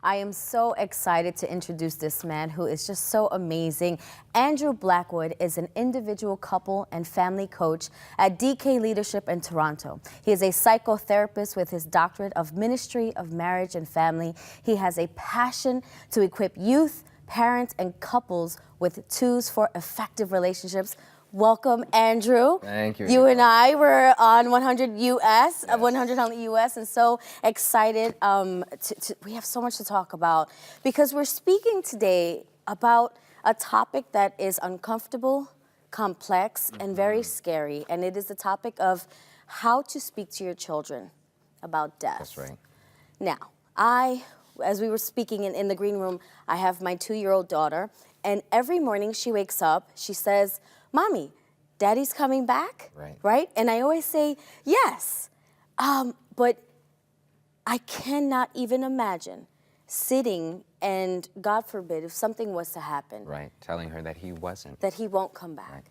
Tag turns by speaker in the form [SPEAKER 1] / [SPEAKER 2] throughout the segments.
[SPEAKER 1] I am so excited to introduce this man who is just so amazing. Andrew Blackwood is an individual couple and family coach at DK Leadership in Toronto. He is a psychotherapist with his doctorate of Ministry of Marriage and Family. He has a passion to equip youth, parents, and couples with tools for effective relationships. Welcome, Andrew.
[SPEAKER 2] Thank you.
[SPEAKER 1] You and I were on 100 US, 100 on the US, and so excited. We have so much to talk about because we're speaking today about a topic that is uncomfortable, complex, and very scary. And it is the topic of how to speak to your children about death.
[SPEAKER 2] That's right.
[SPEAKER 1] Now, as we were speaking in the green room, I have my 2-year-old daughter, and every morning she wakes up, she says, "Mommy, Daddy's coming back?" Right? And I always say, yes. But I cannot even imagine sitting and, God forbid, if something was to happen.
[SPEAKER 2] Right, telling her that he wasn't.
[SPEAKER 1] That he won't come back.
[SPEAKER 2] Right.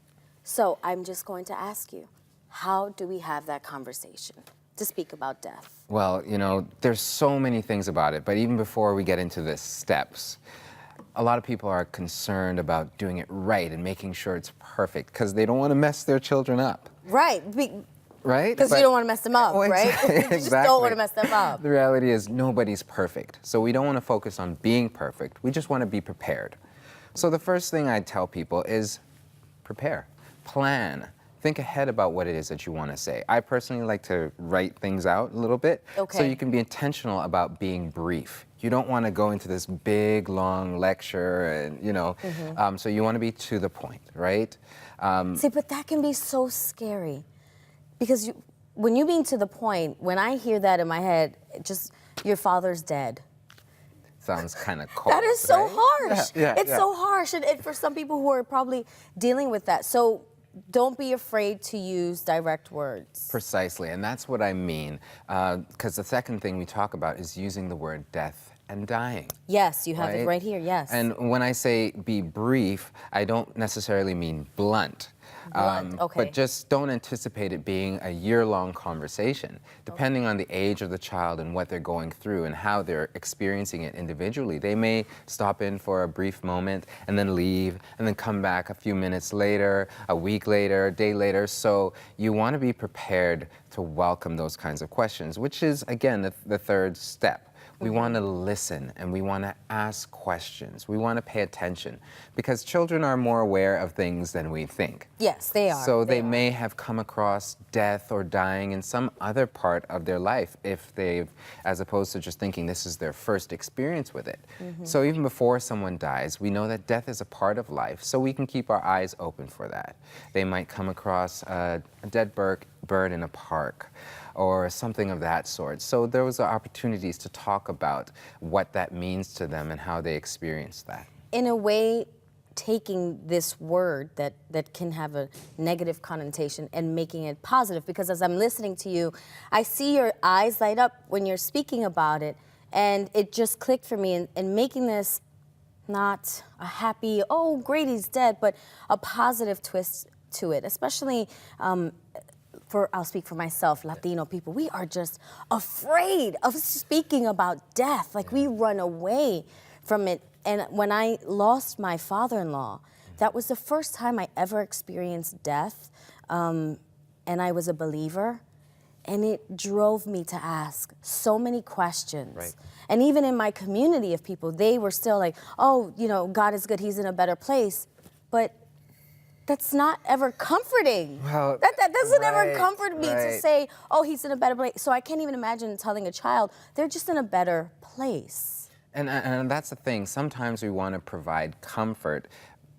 [SPEAKER 1] So I'm just going to ask you, how do we have that conversation to speak about death?
[SPEAKER 2] Well, you know, there's so many things about it, but even before we get into the steps, a lot of people are concerned about doing it right and making sure it's perfect because they don't want to mess their children up.
[SPEAKER 1] Right.
[SPEAKER 2] Right?
[SPEAKER 1] Because you don't want to mess them up,
[SPEAKER 2] well,
[SPEAKER 1] right?
[SPEAKER 2] Exactly.
[SPEAKER 1] You just don't want to mess them up.
[SPEAKER 2] The reality is nobody's perfect. So we don't want to focus on being perfect. We just want to be prepared. So the first thing I tell people is prepare, plan. Think ahead about what it is that you want to say. I personally like to write things out a little bit so you can be intentional about being brief. You don't want to go into this big, long lecture and, you know, so you want to be to the point, right?
[SPEAKER 1] See, but that can be so scary because when you being to the point, when I hear that in my head, just your father's dead.
[SPEAKER 2] Sounds kind of cold.
[SPEAKER 1] That is so harsh. It's so harsh, and for some people who are probably dealing with that. So don't be afraid to use direct words.
[SPEAKER 2] Precisely, and that's what I mean. Because the second thing we talk about is using the word death and dying.
[SPEAKER 1] Yes, you have it right here, yes.
[SPEAKER 2] And when I say be brief, I don't necessarily mean blunt. But just don't anticipate it being a year-long conversation. Depending on the age of the child and what they're going through and how they're experiencing it individually, they may stop in for a brief moment and then leave and then come back a few minutes later, a week later, a day later. So you want to be prepared to welcome those kinds of questions, which is, again, the third step. We want to listen and we want to ask questions. We want to pay attention because children are more aware of things than we think.
[SPEAKER 1] Yes, they are.
[SPEAKER 2] So they may have come across death or dying in some other part of their life if they've, as opposed to just thinking this is their first experience with it. So even before someone dies, we know that death is a part of life, so we can keep our eyes open for that. They might come across a dead bird in a park, or something of that sort. So those are opportunities to talk about what that means to them and how they experience that.
[SPEAKER 1] In a way, taking this word that can have a negative connotation and making it positive, because as I'm listening to you, I see your eyes light up when you're speaking about it, and it just clicked for me in making this not a happy, oh great, he's dead, but a positive twist to it, especially I'll speak for myself, Latino people, we are just afraid of speaking about death. Like we run away from it. And when I lost my father-in-law, that was the first time I ever experienced death. And I was a believer. And it drove me to ask so many questions. And even in my community of people, they were still like, oh, you know, God is good, he's in a better place. But that's not ever comforting. Well, that doesn't ever comfort me to say, oh, he's in a better place. So I can't even imagine telling a child, they're just in a better place.
[SPEAKER 2] And that's the thing. Sometimes we want to provide comfort,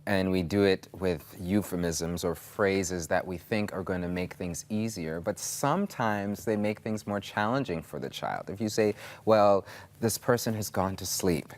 [SPEAKER 2] and we do it with euphemisms or phrases that we think are going to make things easier. But sometimes they make things more challenging for the child. If you say, well, this person has gone to sleep.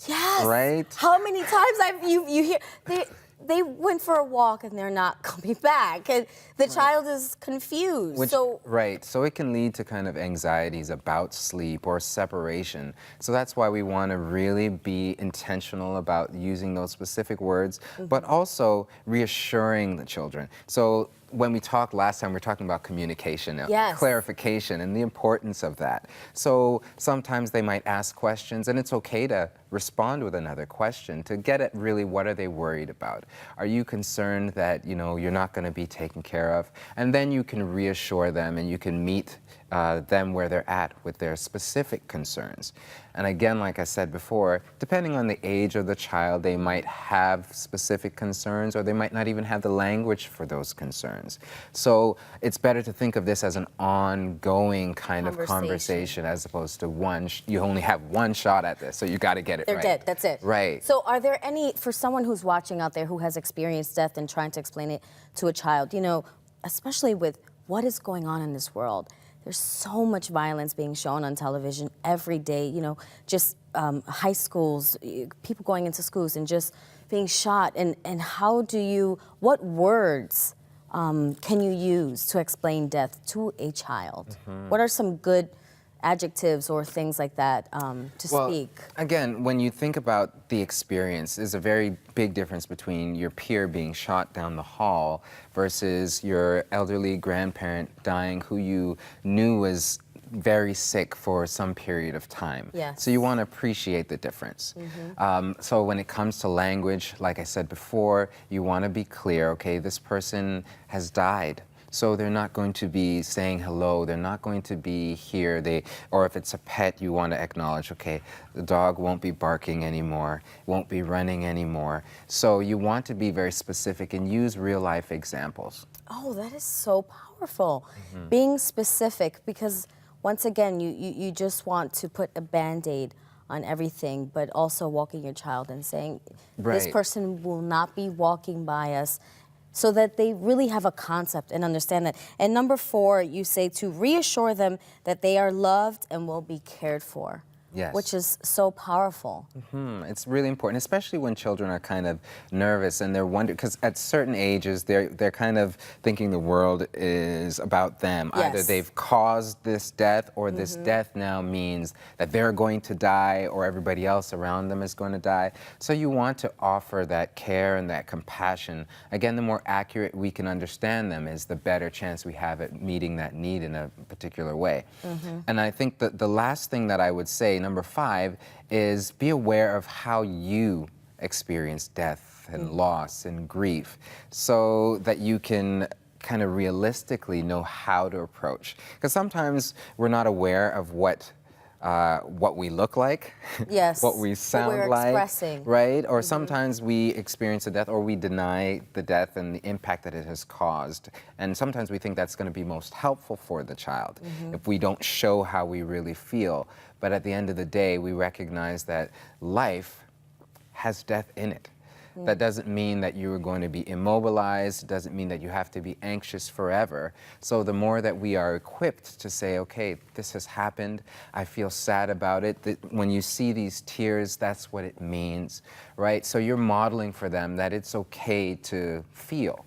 [SPEAKER 1] Yes.
[SPEAKER 2] Right?
[SPEAKER 1] How many times you hear... They went for a walk and they're not coming back, and the child is confused. So
[SPEAKER 2] it can lead to kind of anxieties about sleep or separation. So that's why we want to really be intentional about using those specific words, but also reassuring the children. So when we talked last time, we were talking about communication,
[SPEAKER 1] Yes.
[SPEAKER 2] clarification, and the importance of that. So sometimes they might ask questions, and it's okay to respond with another question to get at really what are they worried about. Are you concerned that you're not going to be taken care of? And then you can reassure them, and you can meet them where they're at with their specific concerns. And again, like I said before, depending on the age of the child, they might have specific concerns, or they might not even have the language for those concerns. So it's better to think of this as an ongoing kind of conversation as opposed to you only have one shot at this, so you got to get it
[SPEAKER 1] They're
[SPEAKER 2] right.
[SPEAKER 1] dead, that's it.
[SPEAKER 2] Right.
[SPEAKER 1] So are there any, for someone who's watching out there who has experienced death and trying to explain it to a child, especially with what is going on in this world, there's so much violence being shown on television every day, just high schools, people going into schools and just being shot. And what words can you use to explain death to a child? What are some good adjectives or things like that to speak?
[SPEAKER 2] Again, when you think about the experience, there's a very big difference between your peer being shot down the hall versus your elderly grandparent dying who you knew was very sick for some period of time.
[SPEAKER 1] Yes.
[SPEAKER 2] So you want to appreciate the difference. So when it comes to language, like I said before, you want to be clear, okay, this person has died. So they're not going to be saying hello, they're not going to be here, or if it's a pet, you want to acknowledge, okay, the dog won't be barking anymore, won't be running anymore. So you want to be very specific and use real life examples.
[SPEAKER 1] Oh, that is so powerful. Being specific, because once again, you just want to put a Band-Aid on everything, but also walking your child and saying, this person will not be walking by us, so that they really have a concept and understand that. And number 4, you say to reassure them that they are loved and will be cared for.
[SPEAKER 2] Yes.
[SPEAKER 1] Which is so powerful.
[SPEAKER 2] It's really important, especially when children are kind of nervous and they're wondering, because at certain ages, they're kind of thinking the world is about them.
[SPEAKER 1] Yes.
[SPEAKER 2] Either they've caused this death, or this death now means that they're going to die, or everybody else around them is going to die. So you want to offer that care and that compassion. Again, the more accurate we can understand them is the better chance we have at meeting that need in a particular way. And I think that the last thing that I would say, number 5, is be aware of how you experience death and loss and grief, so that you can kind of realistically know how to approach. Because sometimes we're not aware of what we look like,
[SPEAKER 1] Yes,
[SPEAKER 2] what we sound like,
[SPEAKER 1] expressing.
[SPEAKER 2] right? Or sometimes we experience a death, or we deny the death and the impact that it has caused. And sometimes we think that's going to be most helpful for the child if we don't show how we really feel. But at the end of the day, we recognize that life has death in it. That doesn't mean that you are going to be immobilized. It doesn't mean that you have to be anxious forever. So the more that we are equipped to say, okay, this has happened, I feel sad about it. When you see these tears, that's what it means, right? So you're modeling for them that it's okay to feel.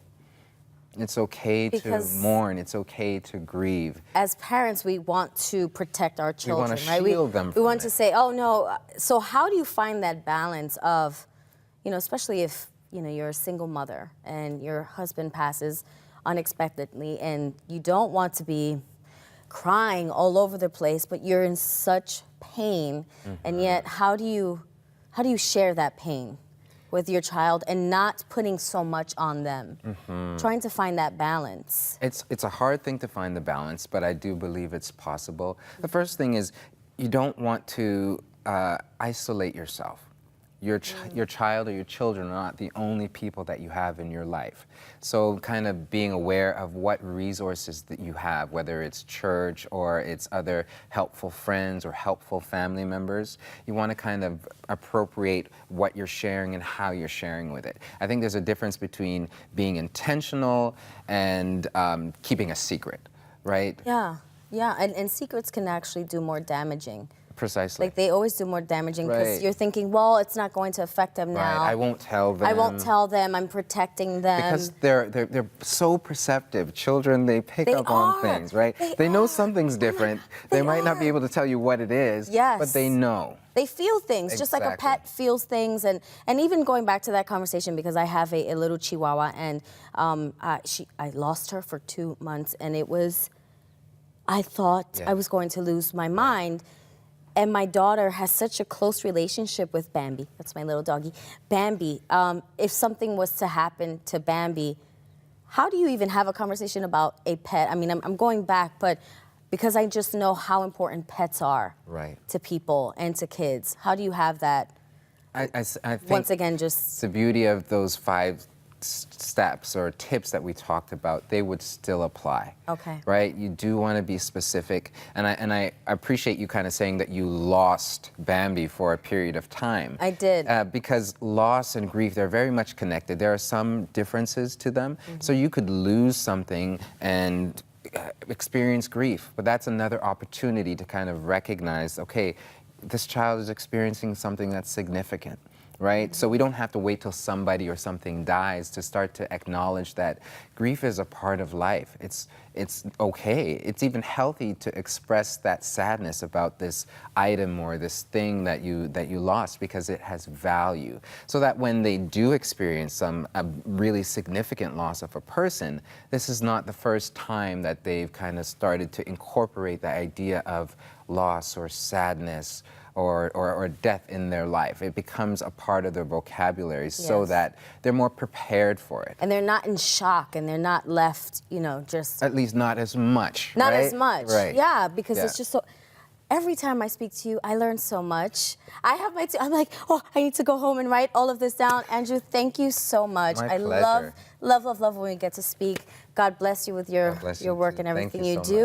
[SPEAKER 2] It's okay to mourn. It's okay to grieve.
[SPEAKER 1] As parents, we want to protect our children,
[SPEAKER 2] want to
[SPEAKER 1] right?
[SPEAKER 2] shield them
[SPEAKER 1] We
[SPEAKER 2] from
[SPEAKER 1] want
[SPEAKER 2] it.
[SPEAKER 1] to say, oh no. So how do you find that balance of, especially if you're a single mother and your husband passes unexpectedly, and you don't want to be crying all over the place, but you're in such pain, and yet how do you share that pain with your child and not putting so much on them? Trying to find that balance.
[SPEAKER 2] It's a hard thing to find the balance, but I do believe it's possible. The first thing is, you don't want to isolate yourself. Your child or your children are not the only people that you have in your life. So kind of being aware of what resources that you have, whether it's church or it's other helpful friends or helpful family members, you want to kind of appropriate what you're sharing and how you're sharing with it. I think there's a difference between being intentional and keeping a secret, right?
[SPEAKER 1] Yeah, and secrets can actually do more damaging
[SPEAKER 2] Precisely.
[SPEAKER 1] Like they always do more damaging because
[SPEAKER 2] Right.
[SPEAKER 1] you're thinking, well, it's not going to affect them now.
[SPEAKER 2] Right. I won't tell them.
[SPEAKER 1] I won't tell them. I'm protecting them.
[SPEAKER 2] Because they're so perceptive. Children, they pick
[SPEAKER 1] They
[SPEAKER 2] up on
[SPEAKER 1] are.
[SPEAKER 2] things, right?
[SPEAKER 1] They
[SPEAKER 2] know
[SPEAKER 1] are.
[SPEAKER 2] something's different.
[SPEAKER 1] They
[SPEAKER 2] might not be
[SPEAKER 1] are.
[SPEAKER 2] able to tell you what it is,
[SPEAKER 1] Yes.
[SPEAKER 2] but they know.
[SPEAKER 1] They feel things, just like a
[SPEAKER 2] Exactly.
[SPEAKER 1] pet feels things. And even going back to that conversation, because I have a little Chihuahua, and I lost her for 2 months, and it was, I thought I was going to lose my mind. And my daughter has such a close relationship with Bambi. That's my little doggy. Bambi, if something was to happen to Bambi, how do you even have a conversation about a pet? I mean, I'm going back, but because I just know how important pets are to people and to kids. How do you have that?
[SPEAKER 2] I think
[SPEAKER 1] once again, just
[SPEAKER 2] the beauty of those 5 steps or tips that we talked about, they would still apply.
[SPEAKER 1] Okay.
[SPEAKER 2] Right? You do want to be specific, and I appreciate you kind of saying that you lost Bambi for a period of time.
[SPEAKER 1] I did.
[SPEAKER 2] Because loss and grief, they're very much connected. There are some differences to them. So you could lose something and experience grief, but that's another opportunity to kind of recognize, okay, this child is experiencing something that's significant. Right? So we don't have to wait till somebody or something dies to start to acknowledge that grief is a part of life. It's okay. It's even healthy to express that sadness about this item or this thing that you lost, because it has value. So that when they do experience a really significant loss of a person, this is not the first time that they've kind of started to incorporate the idea of loss or sadness or death in their life. It becomes a part of their vocabulary so that they're more prepared for it.
[SPEAKER 1] And they're not in shock, and they're not left, just...
[SPEAKER 2] At least not as much,
[SPEAKER 1] Not
[SPEAKER 2] right?
[SPEAKER 1] as much.
[SPEAKER 2] Right.
[SPEAKER 1] Yeah, because it's just so... Every time I speak to you, I learn so much. I'm like, oh, I need to go home and write all of this down. Andrew, thank you so much.
[SPEAKER 2] My
[SPEAKER 1] I
[SPEAKER 2] pleasure.
[SPEAKER 1] love when we get to speak. God bless you with your work and everything you do.